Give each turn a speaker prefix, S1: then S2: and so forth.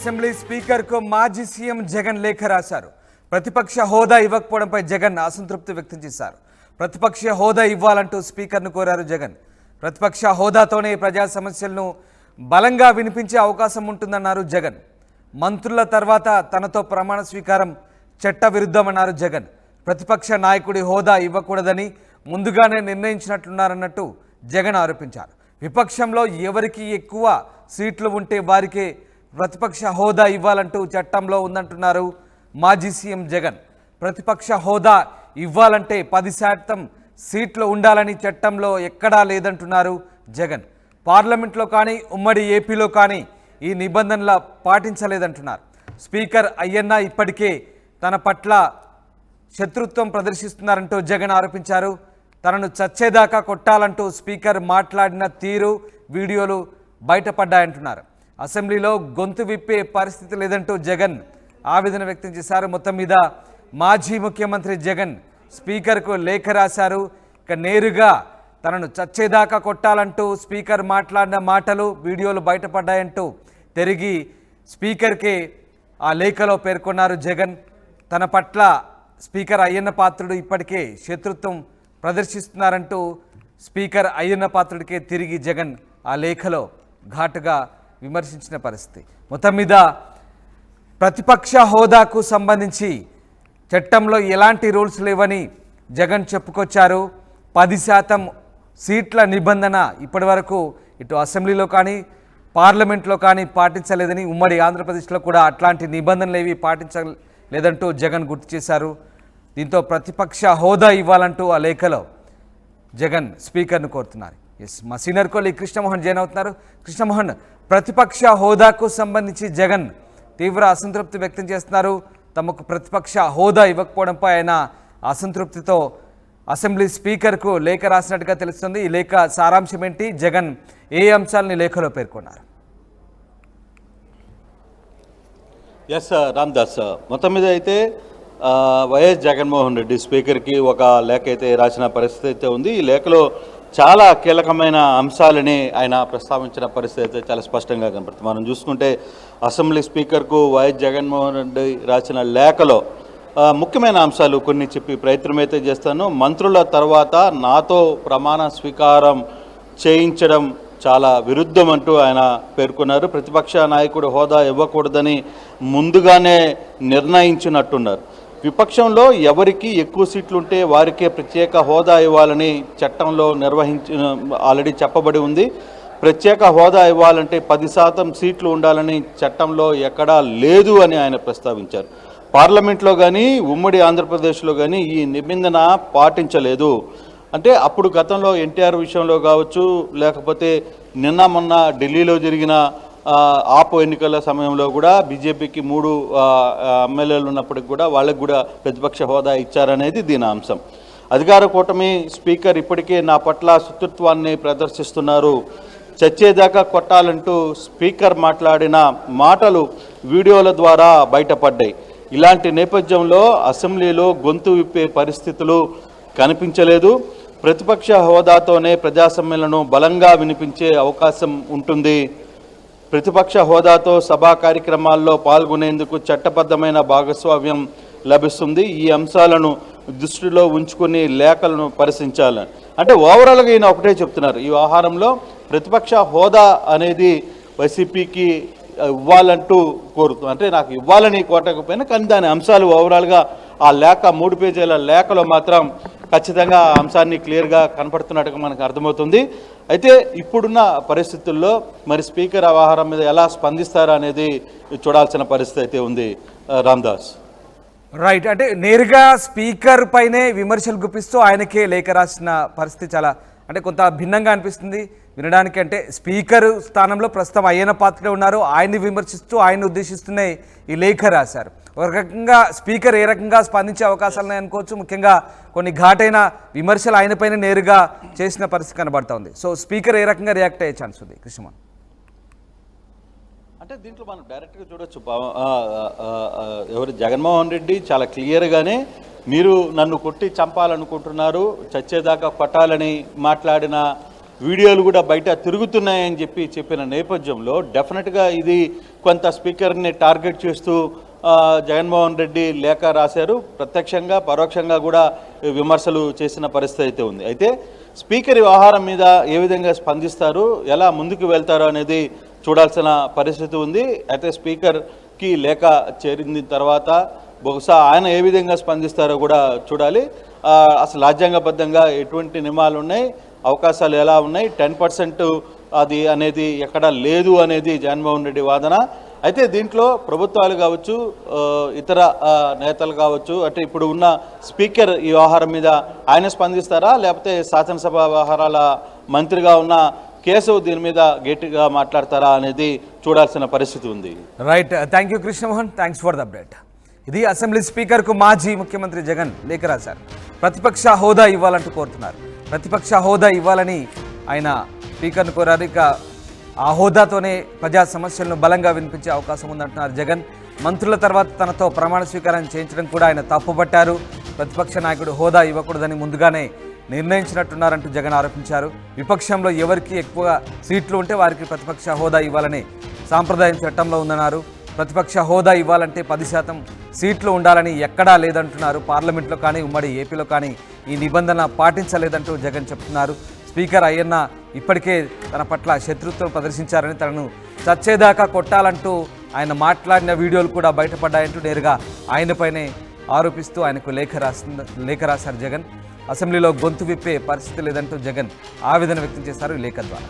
S1: Assembly స్పీకర్కు మాజీ CM Jagan లేఖ రాశారు. ప్రతిపక్ష హోదా ఇవ్వకపోవడంపై జగన్ అసంతృప్తి వ్యక్తం చేశారు. ప్రతిపక్ష హోదా ఇవ్వాలంటూ స్పీకర్ను కోరారు జగన్. ప్రతిపక్ష హోదాతోనే ప్రజా సమస్యలను బలంగా వినిపించే అవకాశం ఉంటుందన్నారు జగన్. మంత్రుల తర్వాత తనతో ప్రమాణ స్వీకారం చట్ట విరుద్ధమన్నారు జగన్. ప్రతిపక్ష నాయకుడి హోదా ఇవ్వకూడదని ముందుగానే నిర్ణయించినట్లున్నారన్నట్టు జగన్ ఆరోపించారు. విపక్షంలో ఎవరికి ఎక్కువ సీట్లు ఉంటే వారికే ప్రతిపక్ష హోదా ఇవ్వాలంటూ చట్టంలో ఉందంటున్నారు మాజీ సీఎం జగన్. ప్రతిపక్ష హోదా ఇవ్వాలంటే 10% సీట్లు ఉండాలని చట్టంలో ఎక్కడా లేదంటున్నారు జగన్. పార్లమెంట్లో కానీ ఉమ్మడి ఏపీలో కానీ ఈ నిబంధనల పాటించలేదంటున్నారు. స్పీకర్ అయ్యన్న ఇప్పటికే తన పట్ల శత్రుత్వం ప్రదర్శిస్తున్నారంటూ జగన్ ఆరోపించారు. తనను చచ్చేదాకా కొట్టాలంటూ స్పీకర్ మాట్లాడిన తీరు వీడియోలు బయటపడ్డాయంటున్నారు. అసెంబ్లీలో గొంతు విప్పే పరిస్థితి లేదంటూ జగన్ ఆవేదన వ్యక్తం చేశారు. మొత్తం మీద మాజీ ముఖ్యమంత్రి జగన్ స్పీకర్కు లేఖ రాశారు. ఇక నేరుగా తనను చచ్చేదాకా కొట్టాలంటూ స్పీకర్ మాట్లాడిన మాటలు వీడియోలు బయటపడ్డాయంటూ తిరిగి స్పీకర్కే ఆ లేఖలో పేర్కొన్నారు జగన్. తన పట్ల స్పీకర్ అయ్యన్న పాత్రుడు ఇప్పటికే శత్రుత్వం ప్రదర్శిస్తున్నారంటూ స్పీకర్ అయ్యన్న పాత్రుడికే తిరిగి జగన్ ఆ లేఖలో ఘాటుగా విమర్శించిన పరిస్థితి. మొత్తం మీద ప్రతిపక్ష హోదాకు సంబంధించి చట్టంలో ఎలాంటి రూల్స్ లేవని జగన్ చెప్పుకొచ్చారు. 10% సీట్ల నిబంధన ఇప్పటి వరకు ఇటు అసెంబ్లీలో కానీ పార్లమెంట్లో కానీ పాటించలేదని, ఉమ్మడి ఆంధ్రప్రదేశ్లో కూడా అట్లాంటి నిబంధనలు ఏవి పాటించలేదంటూ జగన్ గుర్తు చేశారు. దీంతో ప్రతిపక్ష హోదా ఇవ్వాలంటూ ఆ లేఖలో జగన్ స్పీకర్ను కోరుతున్నారు. మా సీనియర్ కోలి కృష్ణమోహన్ జైన్ అవుతున్నారు. కృష్ణమోహన్, ప్రతిపక్ష హోదాకు సంబంధించి జగన్ తీవ్ర అసంతృప్తి వ్యక్తం చేస్తున్నారు. తమకు ప్రతిపక్ష హోదా ఇవ్వకపోవడంపై ఆయన అసంతృప్తితో అసెంబ్లీ స్పీకర్కు లేఖ రాసినట్టుగా తెలుస్తుంది. ఈ లేఖ సారాంశం ఏంటి? జగన్ ఏ అంశాలని లేఖలో పేర్కొన్నారు?
S2: ఎస్ రామ్దాస్, మొత్తం మీద అయితే వైఎస్ జగన్మోహన్ రెడ్డి స్పీకర్కి ఒక లేఖ అయితే రాసిన పరిస్థితి అయితే ఉంది. ఈ లేఖలో చాలా కీలకమైన అంశాలని ఆయన ప్రస్తావించిన పరిస్థితి అయితే చాలా స్పష్టంగా కనపడుతుంది. మనం చూసుకుంటే అసెంబ్లీ స్పీకర్కు వైఎస్ జగన్మోహన్ రెడ్డి రాసిన లేఖలో ముఖ్యమైన అంశాలు కొన్ని చెప్పి ప్రయత్నం అయితే చేస్తాను. మంత్రుల తర్వాత నాతో ప్రమాణ స్వీకారం చేయించడం చాలా విరుద్ధం అంటూ ఆయన పేర్కొన్నారు. ప్రతిపక్ష నాయకుడు హోదా ఇవ్వకూడదని ముందుగానే నిర్ణయించినట్టున్నారు. విపక్షంలో ఎవరికి ఎక్కువ సీట్లు ఉంటే వారికే ప్రత్యేక హోదా ఇవ్వాలని చట్టంలో ఆల్రెడీ చెప్పబడి ఉంది. ప్రత్యేక హోదా ఇవ్వాలంటే 10% సీట్లు ఉండాలని చట్టంలో ఎక్కడా లేదు అని ఆయన ప్రస్తావించారు. పార్లమెంట్లో కానీ ఉమ్మడి ఆంధ్రప్రదేశ్లో కానీ ఈ నిబంధన పాటించలేదు. అంటే అప్పుడు గతంలో ఎన్టీఆర్ విషయంలో కావచ్చు, లేకపోతే నిన్న మొన్న ఢిల్లీలో జరిగిన ఆపు ఎన్నికల సమయంలో కూడా బీజేపీకి 3 ఎమ్మెల్యేలు ఉన్నప్పటికి కూడా వాళ్ళకి కూడా ప్రతిపక్ష హోదా ఇచ్చారనేది దీని అంశం. అధికార కూటమి స్పీకర్ ఇప్పటికే నా పట్ల శత్రుత్వాన్ని ప్రదర్శిస్తున్నారు, చచ్చేదాకా కొట్టాలంటూ స్పీకర్ మాట్లాడిన మాటలు వీడియోల ద్వారా బయటపడ్డాయి. ఇలాంటి నేపథ్యంలో అసెంబ్లీలో గొంతు విప్పే పరిస్థితులు కనిపించలేదు. ప్రతిపక్ష హోదాతోనే ప్రజా సమ్మెలను బలంగా వినిపించే అవకాశం ఉంటుంది. ప్రతిపక్ష హోదాతో సభా కార్యక్రమాల్లో పాల్గొనేందుకు చట్టబద్ధమైన భాగస్వామ్యం లభిస్తుంది. ఈ అంశాలను దృష్టిలో ఉంచుకుని లేఖలను పరిశీలించాలని అంటే ఓవరాల్గా ఈయన ఒకటే చెప్తున్నారు. ఈ వ్యవహారంలో ప్రతిపక్ష హోదా అనేది వైసీపీకి ఇవ్వాలంటూ కోరుతుంది. అంటే నాకు ఇవ్వాలని కోరకపోయినా కానీ దాని అంశాలు ఓవరాల్గా ఆ లేఖ 3 పేజీల లేఖలో మాత్రం ఖచ్చితంగా ఆ అంశాన్ని క్లియర్గా కనపడుతున్నట్టుగా మనకు అర్థమవుతుంది. అయితే ఇప్పుడున్న పరిస్థితుల్లో మరి స్పీకర్ వ్యవహారం మీద ఎలా స్పందిస్తారా అనేది చూడాల్సిన పరిస్థితి అయితే ఉంది. రామ్దాస్
S1: రైట్, అంటే నేరుగా స్పీకర్ పైనే విమర్శలు గుప్పిస్తూ ఆయనకే లేఖ రాసిన పరిస్థితి చాలా అంటే కొంత భిన్నంగా అనిపిస్తుంది వినడానికి. అంటే స్పీకర్ స్థానంలో ప్రస్తుతం అయ్యన్న పాత్రే ఉన్నారు. ఆయన్ని విమర్శిస్తూ ఆయన్ని ఉద్దేశిస్తూనే ఈ లేఖ రాశారు. ఒక రకంగా స్పీకర్ ఏ రకంగా స్పందించే అవకాశాలు ఉన్నాయనుకోవచ్చు. ముఖ్యంగా కొన్ని ఘాటైన విమర్శలు ఆయనపైన నేరుగా చేసిన పరిస్థితి కనబడతా ఉంది. సో స్పీకర్ ఏ రకంగా రియాక్ట్ అయ్యే ఛాన్స్ ఉంది కృష్ణమోహన్?
S2: అంటే దీంట్లో మనం డైరెక్ట్గా చూడొచ్చు. ఎవరు జగన్మోహన్ రెడ్డి చాలా క్లియర్గానే మీరు నన్ను కొట్టి చంపాలనుకుంటున్నారు, చచ్చేదాకా కొట్టాలని మాట్లాడిన వీడియోలు కూడా బయట తిరుగుతున్నాయని చెప్పిన నేపథ్యంలో డెఫినెట్గా ఇది కొంత స్పీకర్ని టార్గెట్ చేస్తూ జగన్మోహన్ రెడ్డి లేఖ రాశారు. ప్రత్యక్షంగా పరోక్షంగా కూడా విమర్శలు చేసిన పరిస్థితి అయితే ఉంది. అయితే స్పీకర్ వ్యవహారం మీద ఏ విధంగా స్పందిస్తారు, ఎలా ముందుకు వెళ్తారు అనేది చూడాల్సిన పరిస్థితి ఉంది. అయితే స్పీకర్కి లేఖ చేరిన తర్వాత బహుశా ఆయన ఏ విధంగా స్పందిస్తారో కూడా చూడాలి. అసలు రాజ్యాంగబద్ధంగా ఎటువంటి నియమాలు ఉన్నాయి, అవకాశాలు ఎలా ఉన్నాయి, 10% అది అనేది ఎక్కడా లేదు అనేది జగన్మోహన్ రెడ్డి వాదన. అయితే దీంట్లో ప్రభుత్వాలు కావచ్చు, ఇతర నేతలు కావచ్చు, అంటే ఇప్పుడు ఉన్న స్పీకర్ ఈ వ్యవహారం మీద ఆయన స్పందిస్తారా, లేకపోతే శాసనసభ వ్యవహారాల మంత్రిగా ఉన్న కేశవ్ దీని మీద గట్టిగా మాట్లాడతారా అనేది చూడాల్సిన పరిస్థితి ఉంది.
S1: Right, thank you Krishnamohan, thanks for the update. ఇది అసెంబ్లీ స్పీకర్కు మాజీ ముఖ్యమంత్రి జగన్ లేఖ రాశారు. ప్రతిపక్ష హోదా ఇవ్వాలంటూ కోరుతున్నారు. ప్రతిపక్ష హోదా ఇవ్వాలని ఆయన స్పీకర్ను కోరారు. ఇక ఆ హోదాతోనే ప్రజా సమస్యలను బలంగా వినిపించే అవకాశం ఉందంటున్నారు జగన్. మంత్రుల తర్వాత తనతో ప్రమాణ స్వీకారం చేయించడం కూడా ఆయన తప్పుపట్టారు. ప్రతిపక్ష నాయకుడు హోదా ఇవ్వకూడదని ముందుగానే నిర్ణయించినట్టున్నారంటూ జగన్ ఆరోపించారు. విపక్షంలో ఎవరికి ఎక్కువ సీట్లు ఉంటే వారికి ప్రతిపక్ష హోదా ఇవ్వాలని సాంప్రదాయం చట్టంలో ఉందన్నారు. ప్రతిపక్ష హోదా ఇవ్వాలంటే 10% సీట్లు ఉండాలని ఎక్కడా లేదంటున్నారు. పార్లమెంట్లో కానీ ఉమ్మడి ఏపీలో కానీ ఈ నిబంధన పాటించలేదంటూ జగన్ చెప్తున్నారు. స్పీకర్ అయ్యన్న ఇప్పటికే తన పట్ల శత్రుత్వం ప్రదర్శించారని, తనను చచ్చేదాకా కొట్టాలంటూ ఆయన మాట్లాడిన వీడియోలు కూడా బయటపడ్డాయంటూ నేరుగా ఆయనపైనే ఆరోపిస్తూ ఆయనకు లేఖ రాశారు జగన్. అసెంబ్లీలో గొంతు విప్పే పరిస్థితి లేదంటూ జగన్ ఆవేదన వ్యక్తం చేశారు ఈ లేఖ ద్వారా.